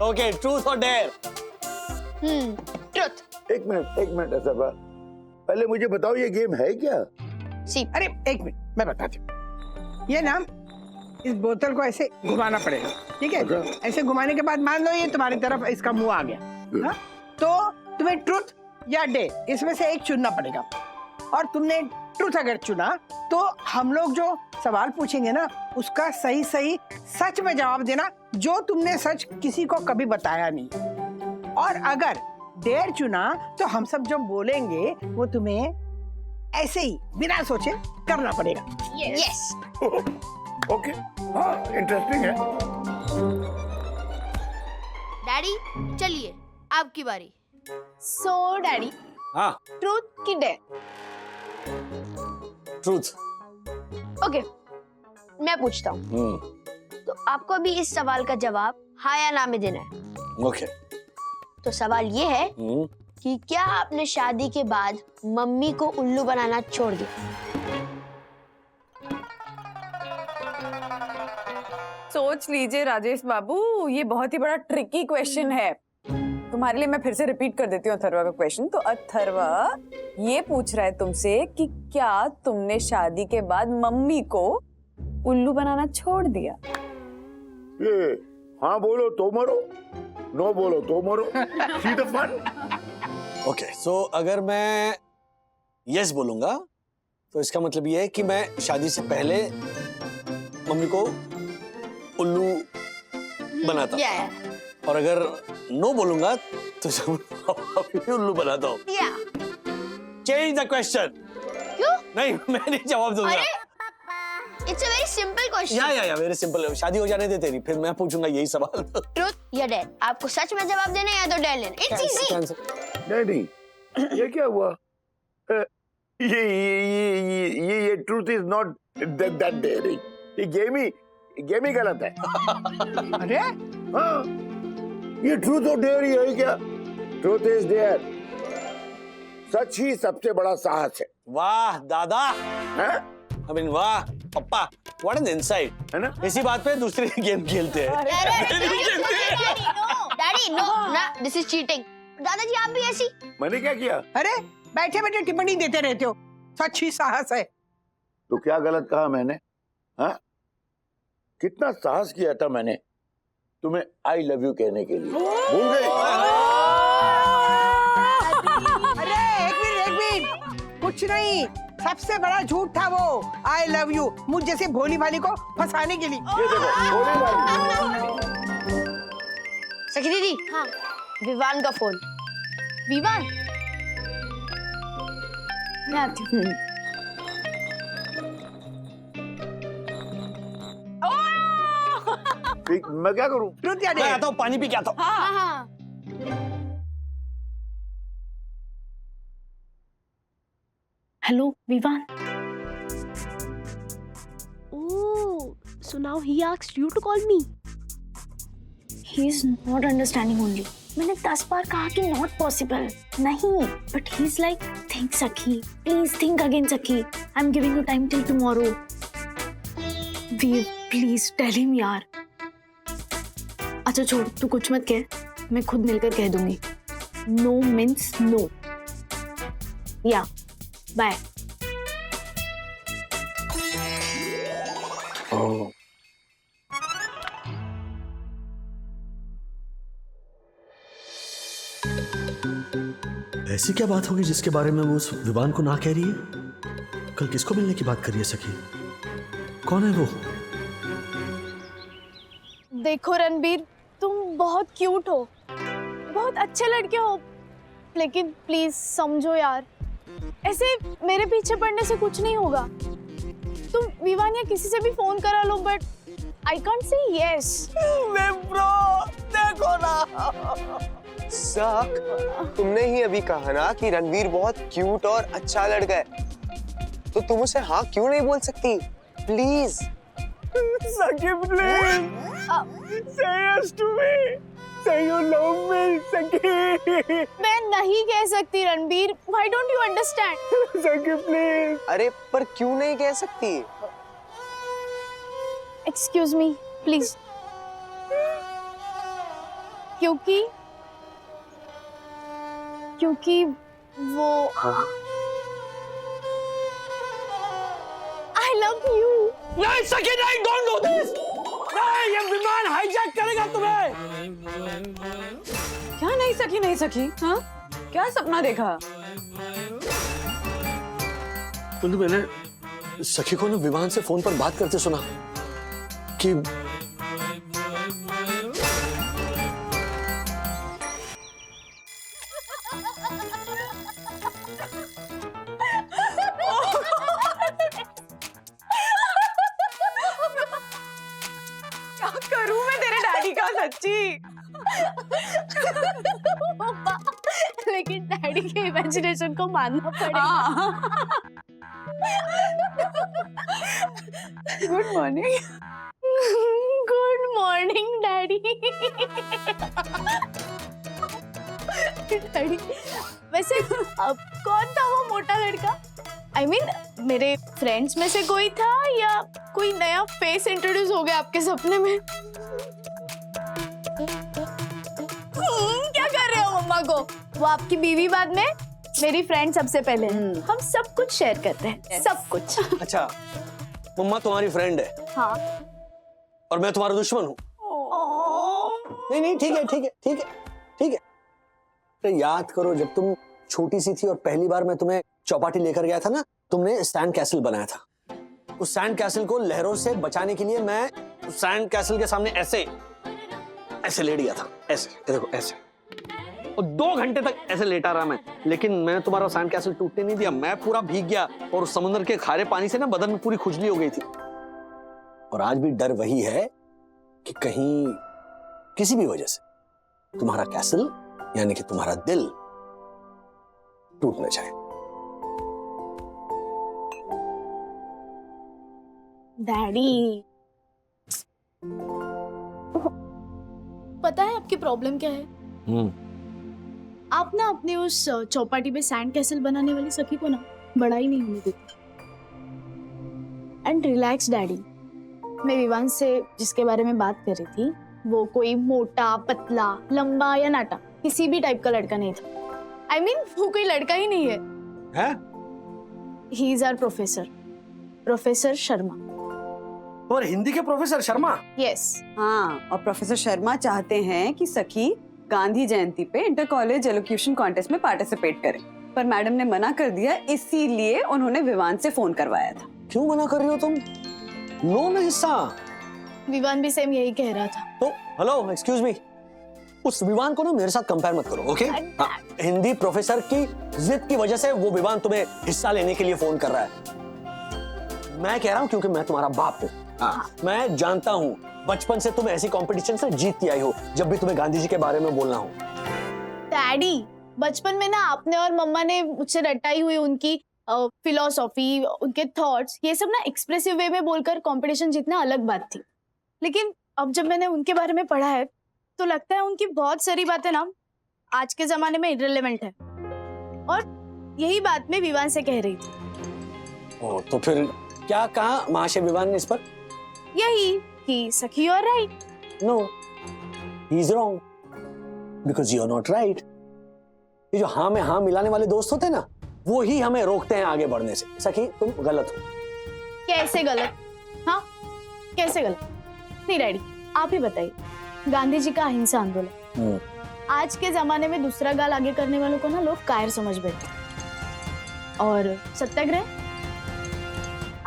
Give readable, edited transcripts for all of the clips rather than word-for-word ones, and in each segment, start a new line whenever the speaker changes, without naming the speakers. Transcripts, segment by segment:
Okay, truth और dare?
Truth.
एक minute असफा, पहले मुझे बताओ ये गेम है क्या?
सी।
अरे एक मिनट, मैं बताती हूँ। ये ना, इस बोतल को ऐसे घुमाना पड़ेगा, ठीक है? ऐसे घुमाने के बाद मान लो ये तुम्हारी तरफ इसका मुंह आ गया, हाँ? तो तुम्हें ट्रुथ या डेयर इसमें से एक चुनना पड़ेगा। और तुमने ट्रुथ अगर चुना तो हम लोग जो सवाल पूछेंगे ना उसका सही सही सच में जवाब देना, जो तुमने सच किसी को कभी बताया नहीं। और अगर डेयर चुना तो हम सब जो बोलेंगे वो तुम्हें ऐसे ही बिना सोचे करना पड़ेगा।
यस।
ओके, हाँ इंटरेस्टिंग है।
डैडी चलिए आपकी बारी।
सो डैडी,
हाँ,
ट्रुथ की डेयर?
ट्रूथ।
ओके, मैं पूछता हूँ। तो आपको भी इस सवाल का जवाब हाँ या ना में देना है।
ओके।
तो सवाल ये है कि क्या आपने शादी के बाद मम्मी को उल्लू बनाना छोड़ दिया?
सोच लीजिए राजेश बाबू, ये बहुत ही बड़ा ट्रिकी क्वेश्चन है। तुम्हारे लिए मैं फिर से रिपीट कर देती हूँ अथर्वा का क्वेश्चन। तो अथर्वा ये पूछ रहा है तुमसे कि क्या तुमने शादी के बाद मम्मी को उल्लू बनाना छोड़ दिया?
ये हाँ बोलो तो मरो, नो बोलो तो मरो। See the fun?
ओके, सो अगर मैं यस बोलूंगा तो इसका मतलब ये है कि मैं शादी से पहले मम्मी को उल्लू बनाता हूँ। और अगर नो बोलूंगा तो अभी उल्लू बनाता हूँ। Change the question.
क्यों?
नहीं, मैं नहीं जवाब दूंगा।
It's a very simple question.
या वेरी सिंपल। शादी हो जाने दे तेरी, फिर मैं पूछूंगा यही सवाल।
ट्रुथ या डेयर? आपको सच में जवाब देना है या तो डेयर लेना। It's easy.
नहीं, ये क्या हुआ? ये truth is not that daring. ये गेम ही गलत है।
अरे
हाँ, ये ट्रूथ और डेयर ही है क्या? Truth is dare. सच ही सबसे बड़ा साहस है।
वाह दादा,
हैं?
I mean, वाह पप्पा, व्हाट एन इनसाइट,
है ना?
इसी बात पे दूसरे गेम खेलते हैं।
डैडी नो ना, दिस इज चीटिंग। दादाजी आप भी ऐसी।
मैंने क्या किया?
अरे बैठे बैठे टिप्पणी देते रहते हो, सच ही साहस है।
तो क्या गलत कहा मैंने? हाँ, कितना साहस किया था मैंने तुम्हें आई लव यू कहने के लिए। भूल गए?
अरे एक मिनट, कुछ नहीं, सबसे बड़ा झूठ था वो आई लव यू, मुझ जैसे भोली भाली को फंसाने के लिए।
ये देखो, भोली भाली।
सखी दीदी, हाँ, विवान का फोन।
विवान, मैं आती हूँ।
ठीक, मैं क्या करूं?
ट्रुथ या
मैं
डेयर?
आता हूँ, पानी पी के आता हूँ।
हाँ।
Hello Vivan.
Oh, so now he asked you to call me.
He is not understanding only. मैंने 10 बार कहा कि not possible, नहीं, but he's like, think सखी, please think again सखी, I'm giving you time till tomorrow. Please tell him यार। अच्छा छोड़, तू कुछ मत कह, मैं खुद मिलकर कह दूंगी। No means no. Yeah, bye.
ऐसी क्या बात होगी जिसके बारे में वो उस विवान को ना कह रही है? कल किसको मिलने की बात कर रही है सखी? कौन है वो?
देखो रणबीर, तुम बहुत क्यूट हो, बहुत अच्छे लड़के हो, लेकिन प्लीज समझो यार, ऐसे मेरे पीछे पड़ने से कुछ नहीं होगा। तुम विवान या किसी से भी फोन करा लो, but I can't say yes.
Bro, देखो ना।
साक, तुमने ही अभी कहा ना कि रणवीर बहुत क्यूट और अच्छा लड़का है, तो तुम उसे हाँ क्यों नहीं बोल सकती? प्लीज
सखी please, say yes to me, say you love me, सखी।
मैं नहीं कह सकती Ranbir, why don't you understand?
सखी प्लीज।
अरे पर क्यों नहीं कह सकती?
एक्सक्यूज मी प्लीज, क्योंकि वो आई लव यू।
नहीं सखी, नहीं, डोंट डू दिस। नहीं, ये विमान हाईजैक करेगा तुम्हें।
क्या नहीं सकी, नहीं सकी? हाँ, क्या सपना देखा?
उन्हें मैंने सखी को ना विमान से फोन पर बात करते सुना कि
क्या करूं मैं तेरे डैडी का, सच्ची?
पापा, लेकिन डैडी के इमेजिनेशन को मानना पड़ेगा।
Good morning.
Good morning daddy. Daddy, वैसे अब कौन था वो मोटा लड़का? I mean, मेरे फ्रेंड्स में से कोई था या कोई नया फेस इंट्रोड्यूस हो गया आपके सपने में? क्या कर रहे हो मम्मा को? वो आपकी बीवी बाद में, मेरी फ्रेंड सबसे पहले। हम सब कुछ शेयर करते हैं, सब कुछ।
अच्छा, मम्मा तुम्हारी फ्रेंड है
हाँ।
और मैं तुम्हारा दुश्मन हूँ। नहीं नहीं, ठीक है ठीक है ठीक है ठीक है। अरे याद करो, जब तुम छोटी सी थी और पहली बार मैं तुम्हें चौपाटी लेकर गया था ना, तुमने सैंड कैसल बनाया था। उस सैंड कैसल को लहरों से बचाने के लिए मैं उस सैंड कैसल के सामने ऐसे ऐसे लेट गया था, ऐसे, ये देखो ऐसे, और 2 घंटे तक ऐसे लेटा रहा मैं, लेकिन मैं तुम्हारा सैंड कैसल टूटने नहीं दिया। मैं पूरा भीग गया और उस समुद्र के खारे पानी से ना बदन में पूरी खुजली हो गई थी। और आज भी डर वही है कि कहीं किसी भी वजह से तुम्हारा कैसल यानी कि तुम्हारा दिल टूट न जाए।
डैडी, पता है आपकी प्रॉब्लम क्या है? आप ना अपने उस चौपाटी पे सैंड कैसल बनाने वाली सखी को ना बड़ा ही नहीं होने देती। एंड रिलैक्स डैडी, मैं विवान से जिसके बारे में बात कर रही थी, वो कोई मोटा, पतला, लंबा या नाटा किसी भी टाइप का लड़का नहीं था। I mean, वो कोई लड़का ही नहीं है।
हैं?
He is our professor, professor Sharma.
और हिंदी के प्रोफेसर शर्मा?
Yes।
हाँ, और प्रोफेसर शर्मा चाहते हैं कि सखी गांधी जयंती पे इंटर कॉलेज एलोक्यूशन कॉन्टेस्ट में पार्टिसिपेट करे, पर मैडम ने मना कर दिया, इसीलिए उन्होंने विवान से फोन करवाया था।
क्यों मना कर रही हो तुम? लो ना हिस्सा।
विवान भी सेम यही कह रहा था।
तो हेलो, एक्सक्यूज मी, उस विवान को ना मेरे साथ कंपेयर मत करो, ओके? हिंदी प्रोफेसर की जिद की वजह से वो विवान तुम्हें हिस्सा लेने के लिए फोन कर रहा है। मैं कह रहा हूँ क्योंकि मैं तुम्हारा बाप हूँ। मैं जानता हूँ बचपन से तुम ऐसी कंपटीशन से जीतती आई हो जब भी तुम्हें गांधी जी के बारे में बोलना हो।
डैडी, बचपन में ना आपने और मम्मा ने मुझसे रटाई हुई उनकी फिलॉसफी, उनके थॉट्स, ये सब ना एक्सप्रेसिव वे में बोलकर कंपटीशन जीतना अलग बात थी। लेकिन अब जब मैंने उनके बारे में पढ़ा है तो लगता है उनकी बहुत सारी बातें ना आज के जमाने में इररिलेवेंट है, और यही बात मैं विवान से कह रही थी।
ओ, तो फिर क्या कहा महाशय विवान ने इस पर?
यही कि सखी और right.
No, he is wrong because you are not right. ये जो हाँ में हाँ मिलाने वाले दोस्त होते हैं ना, वो ही हमें रोकते हैं आगे बढ़ने से। सखी, तुम गलत हो।
कैसे गलत? हाँ, कैसे गलत? नहीं डैडी, आप ही बताइए। गांधी जी का अहिंसा आंदोलन, आज के जमाने में दूसरा गाल आगे करने वालों को ना लोग कायर समझ बैठे। और सत्याग्रह,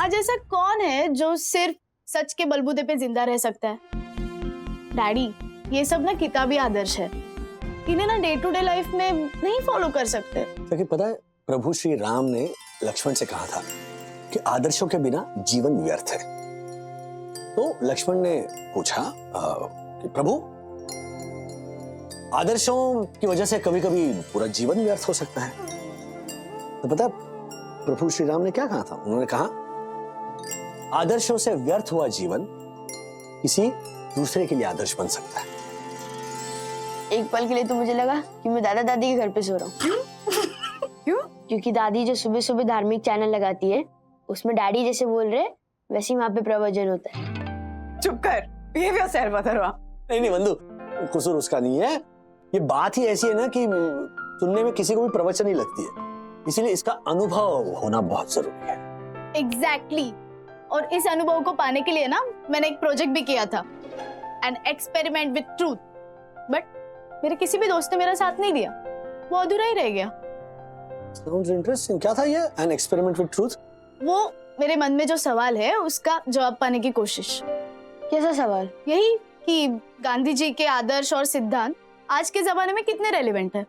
आज ऐसा कौन है जो सिर्फ सच के बलबूते पे जिंदा रह सकता है? डैडी, ये सब ना किताबी आदर्श है, इन्हें ना डे टू डे लाइफ में नहीं फॉलो कर सकते।
क्योंकि पता है, प्रभु श्री राम ने लक्ष्मण से कहा था कि आदर्शों के बिना जीवन व्यर्थ है। तो लक्ष्मण ने पूछा कि प्रभु, आदर्शों की वजह से कभी कभी पूरा जीवन व्यर्थ हो सकता है। तो पता प्रभु श्री राम ने क्या कहा था? उन्होंने कहा, आदर्शों से व्यर्थ हुआ जीवन किसी दूसरे के लिए आदर्श बन सकता है।
एक पल के लिए तो मुझे लगा कि मैं दादा दादी के घर पे सो रहा हूँ।
क्यों?
क्योंकि दादी जो सुबह सुबह धार्मिक चैनल लगाती है, उसमें डैडी जैसे बोल रहे वैसे ही वहाँ पे प्रवचन होता है।
चुप कर, बिहेव योरसेल्फ अथर्वा।
नहीं बंधु, कसूर उसका नहीं है। ये बात ही ऐसी है ना कि सुनने में किसी को भी प्रवचन ही लगती है, इसीलिए इसका अनुभव होना बहुत जरूरी है।
एग्जैक्टली और इस अनुभव को पाने के लिए ना मैंने एक प्रोजेक्ट भी किया था, N experiment with truth, but मेरे किसी भी दोस्त ने मेरा साथ नहीं दिया, वो अधूरा ही रह गया।
Sounds interesting. क्या था ये एन एक्सपेरिमेंट विद ट्रूथ?
वो मेरे मन में जो सवाल है उसका जवाब पाने की कोशिश।
कैसा सवाल?
यही कि गांधी जी के आदर्श और सिद्धांत आज के जमाने में कितने रेलेवेंट है।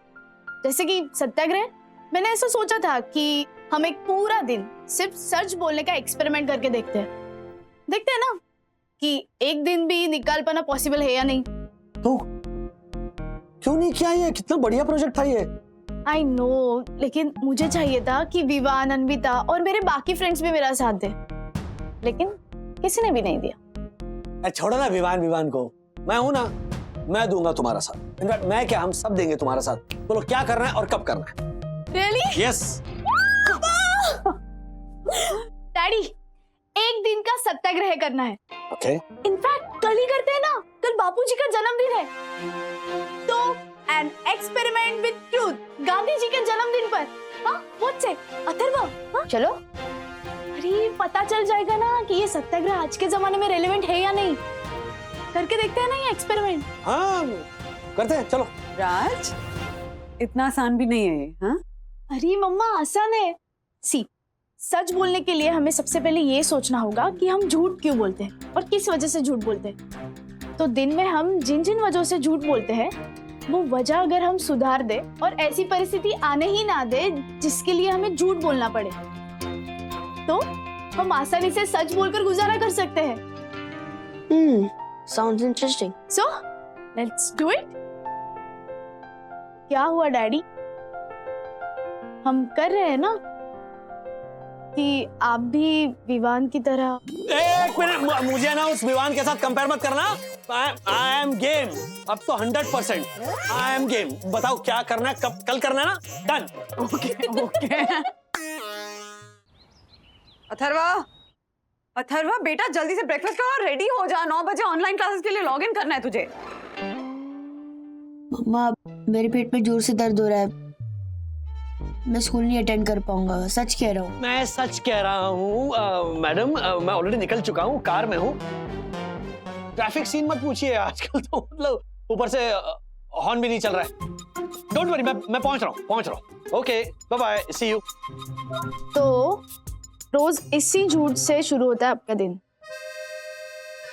जैसे कि सत्याग्रह, मैंने ऐसा सोचा था कि हम एक पूरा दिन सिर्फ सच बोलने का एक्सपेरिमेंट करके देखते हैं ना कि एक दिन भी निकाल पाना पॉसिबल है या नहीं।
तो क्यों नहीं किया ये? कितना बढ़िया प्रोजेक्ट था ये।
आई नो, लेकिन मुझे चाहिए था कि विवान, अन्विता और मेरे बाकी फ्रेंड्स भी मेरा साथ दे, लेकिन किसी ने भी नहीं दिया।
छोड़ो ना विवान को, मैं हूं ना, मैं दूंगा तुम्हारा साथ। इनफैक्ट मैं क्या, हम सब देंगे तुम्हारा साथ। बोलो क्या करना है और कब करना है।
रियली?
यस।
डैडी, एक दिन का सत्याग्रह करना है।
ओके।
इनफैक्ट कल ही करते हैं ना, कल बापूजी का जन्मदिन है, तो an experiment with truth Gandhi ji के जन्मदिन पर। हाँ, व्हाट्स इट अथर्वा? हाँ?
चलो।
अरे पता चल जाएगा ना कि ये सत्याग्रह आज के जमाने में रेलेवेंट है या नहीं। करके देखते हैं ना ये एक्सपेरिमेंट।
हाँ करते हैं, चलो।
राज, इतना आसान भी नहीं है ये। हाँ?
अरे मम्मा, आसान है। सी, सच बोलने के लिए हमें सबसे पहले ये सोचना होगा कि हम झूठ क्यों बोलते हैं और किस वजह से झूठ बोलते हैं। तो दिन में हम जिन जिन वजहों से झूठ बोलते हैं, वो वजह अगर हम सुधार दे और ऐसी परिस्थिति आने ही ना दे जिसके लिए हमें झूठ बोलना पड़े, तो हम आसानी से सच बोलकर गुजारा कर सकते हैं।
Sounds interesting.
So, let's do it. क्या हुआ डैडी? हम कर रहे हैं ना कि आप भी विवान की तरह।
एक मिनट, मुझे ना उस विवान के साथ कंपेयर मत करना। आई एम गेम, अब तो 100% आई एम गेम। बताओ क्या करना है, कब, कल करना है ना? डन।
ओके। अथर्वा बेटा, जल्दी से ब्रेकफास्ट करो, रेडी हो जा। 9 बजे ऑनलाइन क्लासेस के लिए लॉग इन करना है तुझे।
मम्मा, मेरे पेट में जोर से दर्द हो रहा है, मैं स्कूल नहीं अटेंड कर पाऊंगा, सच कह रहा हूँ।
मैं सच कह रहा हूँ मैडम, मैं ऑलरेडी निकल चुका हूँ, कार में हूँ। ट्रैफिक सीन मत पूछिए, आजकल तो मतलब ऊपर से हॉर्न भी नहीं चल रहा है। डोंट वरी, मैं पहुंच रहा हूँ। Okay, bye bye, see you.
तो रोज इसी झूठ से शुरू होता है आपका दिन।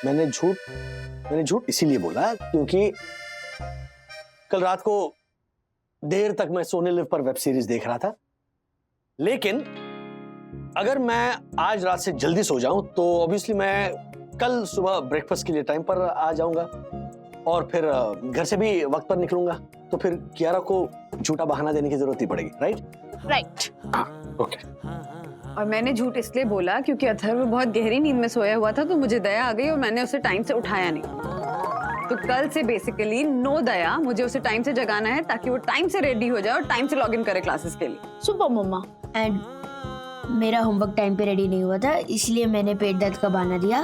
मैंने झूठ इसीलिए बोला क्योंकि कल रात को देर तक मैं सोने लिव पर वेब सीरीज देख रहा था। लेकिन अगर मैं आज रात से जल्दी सो जाऊं तो ऑब्वियसली मैं कल सुबह ब्रेकफास्ट के लिए टाइम पर आ जाऊंगा और फिर घर से भी वक्त पर निकलूंगा। तो फिर कियारा को झूठा बहाना देने की जरूरत ही पड़ेगी, राइट? ओके।
और मैंने झूठ इसलिए बोला क्योंकि अथर्व बहुत गहरी नींद में सोया हुआ था, तो मुझे दया आ गई और मैंने उसे टाइम से उठाया नहीं। तो कल से बेसिकली नो दया, मुझे उसे टाइम से जगाना है ताकि वो टाइम से रेडी हो जाए और टाइम से लॉग इन करे क्लासेस के लिए।
सुपर मम्मा।
एंड मेरा होमवर्क टाइम पे रेडी नहीं हुआ था, इसलिए मैंने पेट दर्द का बहाना दिया,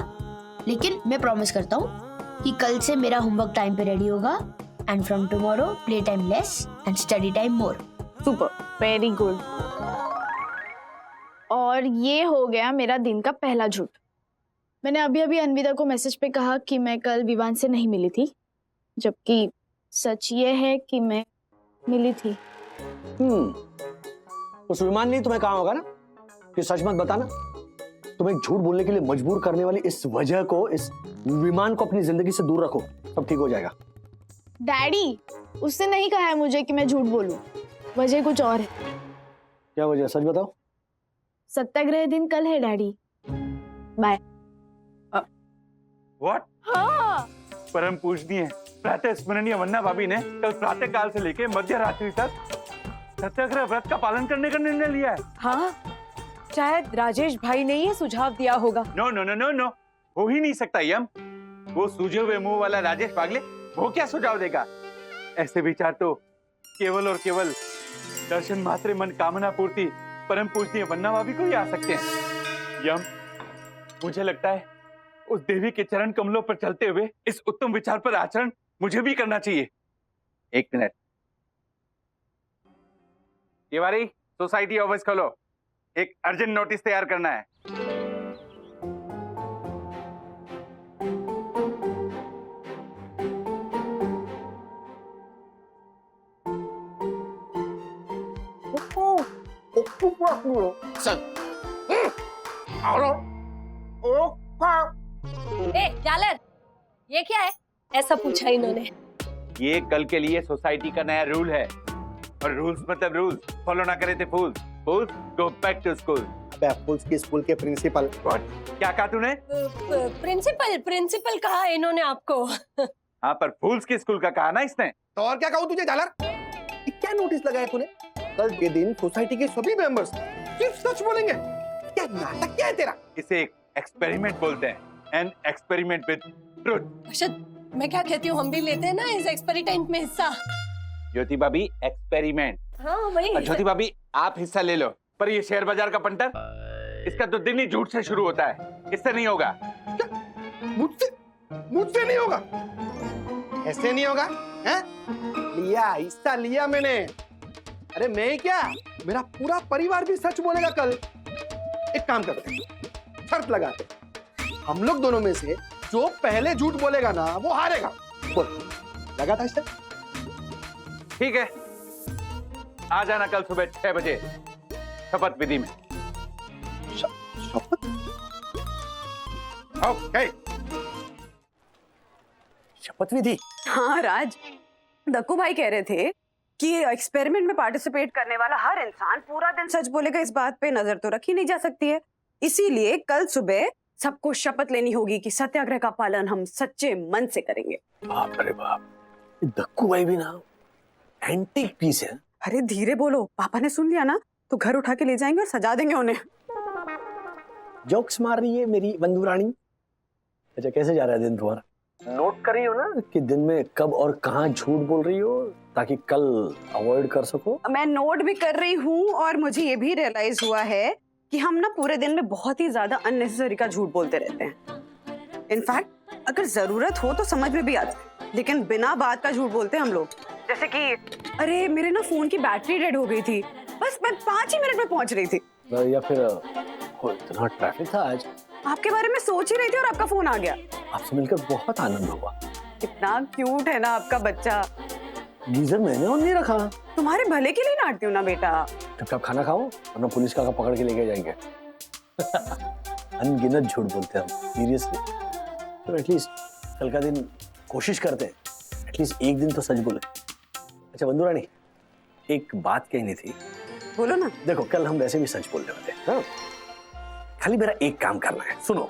लेकिन मैं प्रॉमिस करता हूँ कि कल से मेरा होमवर्क टाइम पे रेडी होगा and from tomorrow play time less and study time more.
Super, very good. और ये हो गया मेरा दिन का पहला झूठ। मैंने अभी अन्विता को मैसेज पे कहा कि मैं कल विवान से नहीं मिली थी, जबकि सच ये है कि मैं मिली थी।
उस विमान ने तुम्हें कहा होगा ना कि सच मत बताना। तुम्हें झूठ बोलने के लिए मजबूर करने वाली इस वजह को, इस विमान को अपनी जिंदगी से दूर रखो, सब ठीक हो जाएगा।
डैडी, उसने नहीं कहा है मुझे कि मैं झूठ बोलूं, वजह कुछ और है।
क्या वजह, सच बताओ।
सत्याग्रह दिन कल है डैडी। बाय।
व्हाट?
हाँ।
परम पूजनीय प्रातः स्मरणीय वन्ना भाभी ने कल प्रातः काल से लेकर मध्य रात्रि तक सत्याग्रह व्रत का पालन करने का निर्णय लिया है।
हाँ, शायद राजेश भाई ने ये सुझाव दिया होगा।
No no no no no, हो ही नहीं सकता यम। वो सूझे हुए मुंह वाला राजेश पागले वो क्या सुझाव देगा? ऐसे विचार तो केवल और केवल दर्शन मात्र मन कामना पूर्ति परम पूजनीय वन्ना भाभी को ही आ सकते हैं। यम, मुझे लगता है उस देवी के चरण कमलों पर चलते हुए इस उत्तम विचार पर आचरण मुझे भी करना चाहिए। एक मिनट, तिवारी सोसाइटी ऑफिस खोलो, एक अर्जेंट नोटिस तैयार करना है।
ए जालर, ये क्या है? ऐसा पूछा इन्होंने।
ये कल के लिए सोसाइटी का नया रूल है, और रूल्स मतलब रूल्स, फॉलो ना करे थे फूल्स। फूल्स गो बैक टू स्कूल।
फूल्स की स्कूल के प्रिंसिपल।
क्या कहा तूने?
प्रिंसिपल कहा इन्होंने आपको।
हाँ, पर फूल्स की स्कूल का कहा ना इसने।
तो और क्या कहूँ तुझे जालर? ये क्या नोटिस लगाया तूने? कल के दिन सोसाइटी के सभी मेंबर्स सिर्फ सच बोलेंगे। क्या नाटक क्या है तेरा?
इसे एक एक्सपेरिमेंट बोलते हैं, एन एक्सपेरिमेंट विद ट्रुथ।
अक्षत, मैं क्या कहती हूँ, हम भी लेते हैं ना इस एक्सपेरिमेंट में हिस्सा।
ज्योति भाभी, एक्सपेरिमेंट।
हाँ वही।
ज्योति भाभी, आप हिस्सा ले लो, पर ये शेयर बाजार का पंटर, इसका तो दिन ही झूठ से शुरू होता है, इससे नहीं होगा।
मुझसे नहीं होगा? ऐसे नहीं होगा? हैं? लिया हिस्सा लिया मैंने। अरे मैं ही क्या, मेरा पूरा परिवार भी सच बोलेगा कल। एक काम करते हैं, शर्त लगाते हैं, हम लोग दोनों में से जो पहले झूठ बोलेगा ना वो हारेगा। बोल, लगा था इससे?
ठीक है, आ जाना कल सुबह 6 बजे शपथ विधि में।
शपथ? ओके, शपथ विधि।
हाँ राज, दक्कू भाई कह रहे थे कि एक्सपेरिमेंट में पार्टिसिपेट करने वाला हर इंसान पूरा दिन सच बोलेगा, इस बात पे नजर तो रखी नहीं जा सकती है। इसीलिए कल सुबह सबको शपथ लेनी होगी कि सत्याग्रह का पालन हम सच्चे मन से करेंगे।
बाप रे बाप, ये दक्कू भाई भी ना एंटीक पीस है।
अरे धीरे बोलो, पापा ने सुन लिया ना तो घर उठा के ले जाएंगे और सजा देंगे उन्हें।
जोक्स मार रही है मेरी बंधु रानी। अच्छा, कैसे जा रहा है दिन तुम्हारा? नोट कर रही हो ना कि दिन में कब और कहाँ झूठ बोल रही हो, ताकि कल अवॉइड कर सको।
मैं नोट भी कर रही हूँ, और मुझे ये भी रियलाइज हुआ है कि हम ना पूरे दिन में बहुत ही ज्यादा अननेसेसरी का झूठ बोलते रहते हैं। इनफैक्ट अगर जरूरत हो तो समझ में भी आता है, लेकिन बिना बात का झूठ बोलते हैं हम लोग। जैसे कि अरे मेरे ना फोन की बैटरी डेड हो गई थी, बस मैं 5 ही मिनट में पहुंच रही थी।
या फिर इतना ट्रैफिक था आज।
आपके बारे में सोच ही रही थी और आपका फोन आ गया।
आपसे मिलकर बहुत आनंद हुआ।
कितना क्यूट है ना आपका बच्चा।
गीजर मैंने ऑन नहीं रखा।
तुम्हारे भले के लिए डांटती हूँ ना बेटा।
चुपचाप खाना खाओ, वरना पुलिस का पकड़ के लेके जाएंगे। अनगिनत झूठ बोलते हैं हम, सीरियसली। तो एटलीस्ट कल का दिन कोशिश करते हैं, एटलीस्ट एक दिन तो सच बोले। अच्छा बंधु रानी, एक बात कहनी थी।
बोलो ना।
देखो, कल हम वैसे भी सच बोलने वाले हैं, हाँ? खाली मेरा एक काम करना है, सुनो।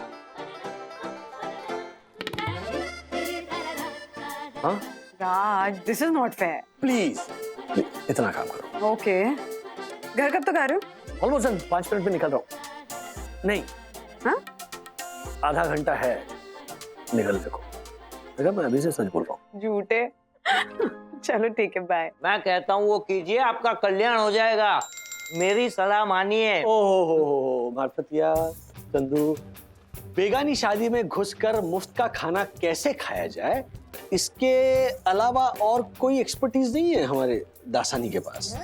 हाँ
Raj, this is not fair.
Please इतना काम करो।
ओके, घर कब तक आ रहे हो?
ऑलमोस्ट 5 मिनट में निकल रहा हूँ। नहीं,
हाँ?
आधा घंटा है निकलने को। देखा, मैं अभी से सच बोल रहा हूँ।
झूठे। चलो ठीक है, बाय।
मैं कहता हूँ वो कीजिए, आपका कल्याण हो जाएगा। मेरी सलाह मानिए।
ओहो, मार्फतिया चंदू, बेगानी शादी में घुसकर मुफ्त का खाना कैसे खाया जाए, इसके अलावा और कोई एक्सपर्टीज नहीं है हमारे दासानी के पास।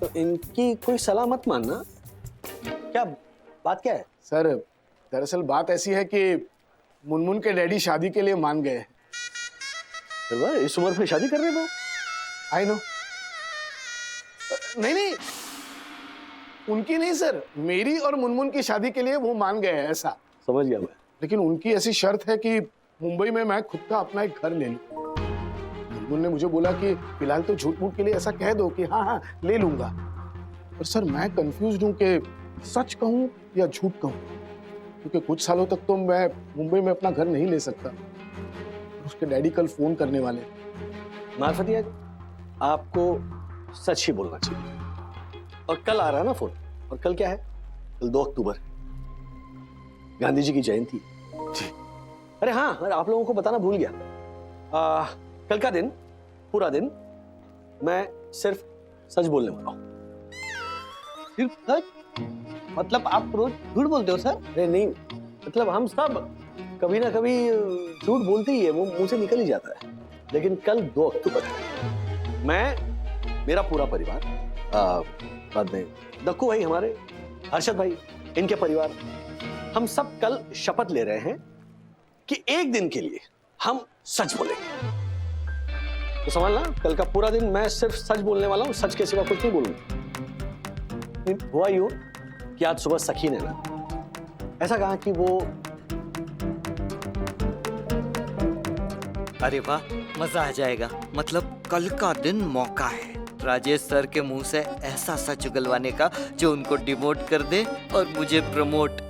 तो इनकी कोई सलाह मत मानना। क्या बात क्या है?
सर, दरअसल बात ऐसी है कि मुनमुन के डैडी शादी के लिए मान गए।
फिर भाई इस उम्र पे शादी कर रहे हो?
I know. नहीं, उनकी नहीं सर, मेरी और मुनमुन की शादी के लिए वो मान गए हैं, ऐसा।
समझ गया मैं।
लेकिन उनकी ऐसी शर्त है कि मुंबई में मैं खुद का अपना एक घर ले लूं। मुनमुन ने मुझे बोला कि फिलहाल तो झूठ मूठ के लिए ऐसा कह दो कि हाँ ले लूंगा। पर सर मैं कंफ्यूज हूं कि सच कहूं या झूठ कहूं, क्योंकि कुछ सालों तक तो मैं मुंबई में अपना घर नहीं ले सकता। उसके डैडी कल फोन करने वाले।
मार्फतिया, आपको सच ही बोलना चाहिए। और कल आ रहा है ना फोन, और कल क्या है? कल 2 अक्टूबर, गांधी जी की जयंती। अरे हाँ, मैं आप लोगों को बताना भूल गया। कल का दिन, पूरा दिन मैं सिर्फ सच बोलने वाला हूँ।
सिर्फ सच? मतलब आप रोज झूठ बोलते हो सर?
अरे नहीं, मतलब हम सब कभी ना कभी झूठ बोलती ही है, वो मुंह से निकल ही जाता है। लेकिन कल 2 अक्टूबर है, मैं, मेरा पूरा परिवार, बाद में दक्कू भाई हमारे, हर्षद भाई, इनके परिवार, हम सब कल शपथ ले रहे हैं कि एक दिन के लिए हम सच बोलेंगे। तो समझना, कल का पूरा दिन मैं सिर्फ सच बोलने वाला हूं, सच के सिवा कुछ नहीं बोलूंगा। हुआ यूं कि आज सुबह सखी ने ना ऐसा कहा कि वो,
अरे वाह, मजा आ जाएगा। मतलब कल का दिन मौका है राजेश सर के मुंह से ऐसा सच उगलवाने का जो उनको डिमोट कर दे और मुझे प्रमोट।